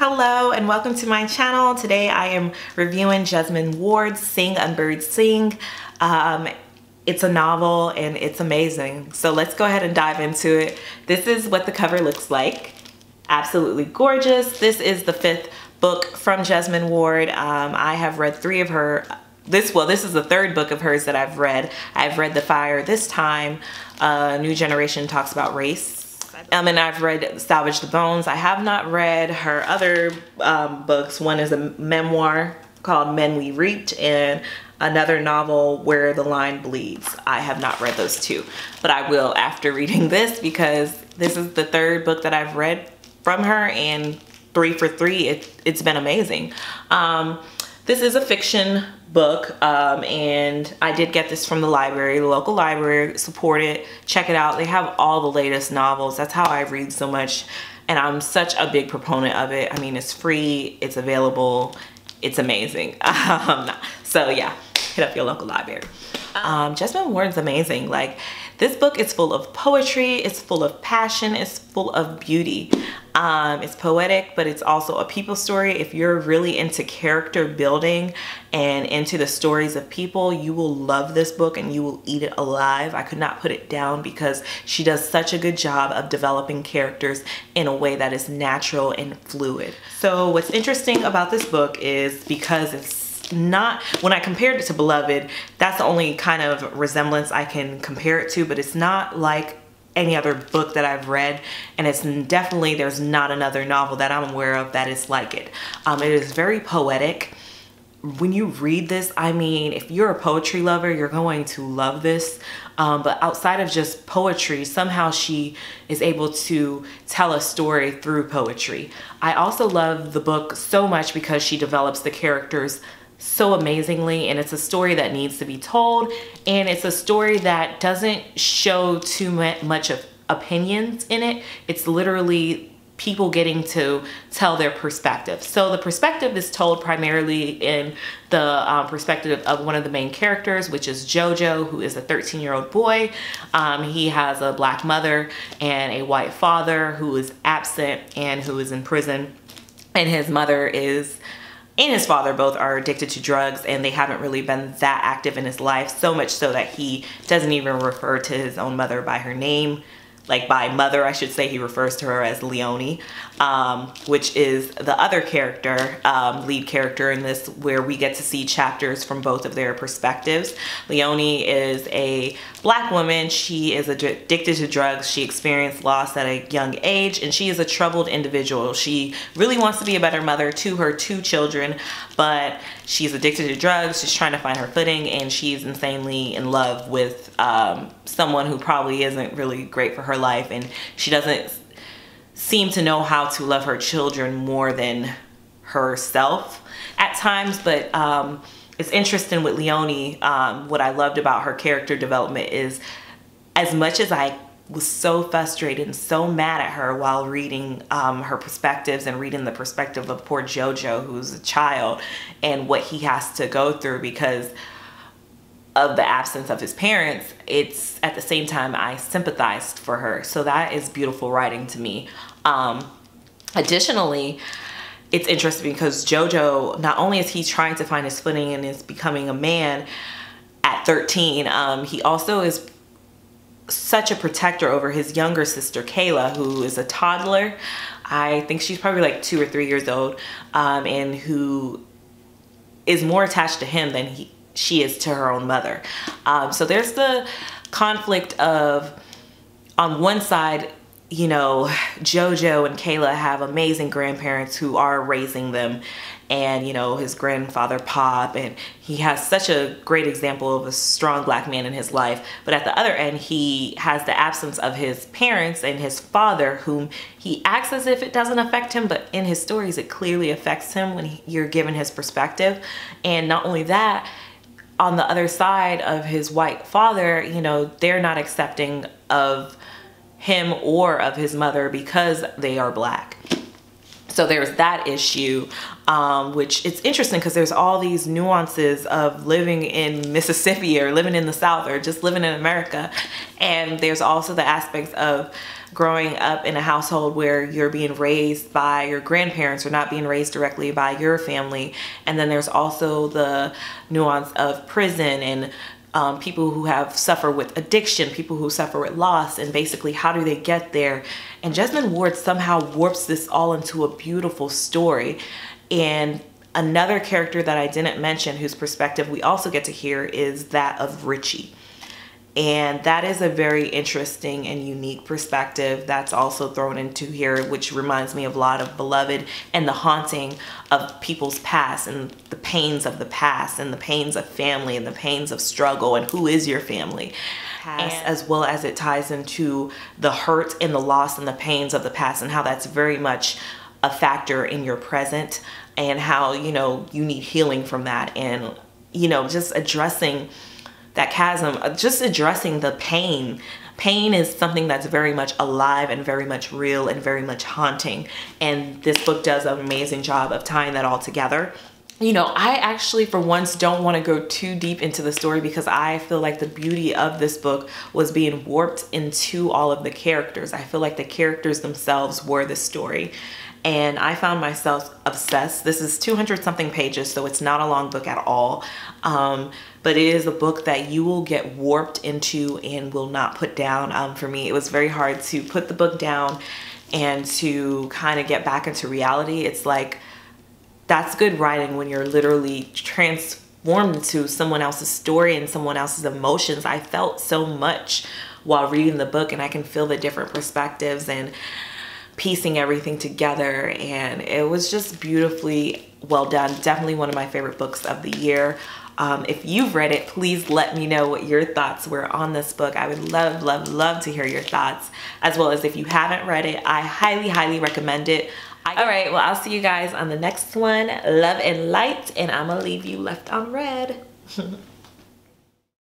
Hello and welcome to my channel. Today I am reviewing Jesmyn Ward Sing, Unburied Sing. It's a novel and it's amazing. So let's go ahead and dive into it. This is what the cover looks like. Absolutely gorgeous. This is the 5th book from Jesmyn Ward. I have read 3 of her. This is the 3rd book of hers that I've read. I've read The Fire this time. New Generation talks about race. And I've read Salvage the Bones. I have not read her other books. One is a memoir called Men We Reaped and another novel, Where the Line Bleeds. I have not read those 2, but I will after reading this because this is the 3rd book that I've read from her, and 3 for 3, it's been amazing. This is a fiction book, and I did get this from the library, the local library. Support it, check it out. They have all the latest novels. That's how I read so much, and I'm such a big proponent of it. I mean, it's free, it's available, it's amazing. So yeah, hit up your local library. Jesmyn Ward's amazing. Like, this book is full of poetry, it's full of passion, it's full of beauty. It's poetic, but it's also a people story. If you're really into character building and into the stories of people, you will love this book and you will eat it alive. I could not put it down because she does such a good job of developing characters in a way that is natural and fluid. So what's interesting about this book is because it's not, when I compared it to Beloved, that's the only kind of resemblance I can compare it to, but it's not like any other book that I've read, and it's definitely, there's not another novel that I'm aware of that is like it. It is very poetic. When you read this, I mean, if you're a poetry lover, you're going to love this. But outside of just poetry, somehow she is able to tell a story through poetry. I also love the book so much because she develops the characters so amazingly, and it's a story that needs to be told, and it's a story that doesn't show too much of opinions in it. It's literally people getting to tell their perspective. So the perspective is told primarily in the perspective of one of the main characters, which is Jojo, who is a 13-year-old boy. He has a black mother and a white father who is absent and who is in prison, and his mother and his father both are addicted to drugs, and they haven't really been that active in his life, so much so that he doesn't even refer to his own mother by her name. Like, by mother, I should say. He refers to her as Leonie, which is the other character, lead character in this, where we get to see chapters from both of their perspectives. Leonie is a black woman. She is addicted to drugs. She experienced loss at a young age, and she is a troubled individual. She really wants to be a better mother to her 2 children, but she's addicted to drugs. She's trying to find her footing, and she's insanely in love with someone who probably isn't really great for her life, and she doesn't seem to know how to love her children more than herself at times. But it's interesting with Leonie. What I loved about her character development is, as much as I was so frustrated and so mad at her while reading her perspectives and reading the perspective of poor Jojo, who's a child, and what he has to go through because of the absence of his parents, it's at the same time I sympathized for her. So that is beautiful writing to me. Additionally, it's interesting because Jojo, not only is he trying to find his footing and is becoming a man at 13, he also is such a protector over his younger sister Kayla, who is a toddler. I think she's probably like 2 or 3 years old, and who is more attached to him than she is to her own mother. So there's the conflict of, on one side, you know, Jojo and Kayla have amazing grandparents who are raising them, and, you know, his grandfather Pop, and he has such a great example of a strong black man in his life. But at the other end, he has the absence of his parents and his father, whom he acts as if it doesn't affect him, but in his stories it clearly affects him when you're given his perspective. And not only that, on the other side of his white father, you know, they're not accepting of him or of his mother because they are black. So there's that issue, which it's interesting because there's all these nuances of living in Mississippi or living in the South or just living in America. And there's also the aspects of growing up in a household where you're being raised by your grandparents or not being raised directly by your family. And then there's also the nuance of prison and people who have suffered with addiction, people who suffer with loss, and basically how do they get there. And Jesmyn Ward somehow warps this all into a beautiful story. And another character that I didn't mention whose perspective we also get to hear is that of Richie. And that is a very interesting and unique perspective that's also thrown into here, which reminds me of a lot of Beloved and the haunting of people's past and the pains of the past and the pains of family and the pains of struggle and who is your family. As well as it ties into the hurt and the loss and the pains of the past and how that's very much a factor in your present and how, you know, you need healing from that and, you know, just addressing that chasm, just addressing the pain. Pain is something that's very much alive and very much real and very much haunting. And this book does an amazing job of tying that all together. You know, I actually for once don't want to go too deep into the story because I feel like the beauty of this book was being warped into all of the characters. I feel like the characters themselves were the story. And I found myself obsessed. This is 200 something pages, so it's not a long book at all. But it is a book that you will get warped into and will not put down. For me, it was very hard to put the book down and to kind of get back into reality. It's like, that's good writing when you're literally transformed into someone else's story and someone else's emotions. I felt so much while reading the book, and I can feel the different perspectives and piecing everything together, and it was just beautifully well done. Definitely one of my favorite books of the year. If you've read it, please let me know what your thoughts were on this book. I would love, love, love to hear your thoughts, as well as if you haven't read it, I highly, highly recommend it. All right, well, I'll see you guys on the next one. Love and light, and I'm gonna leave you left on red.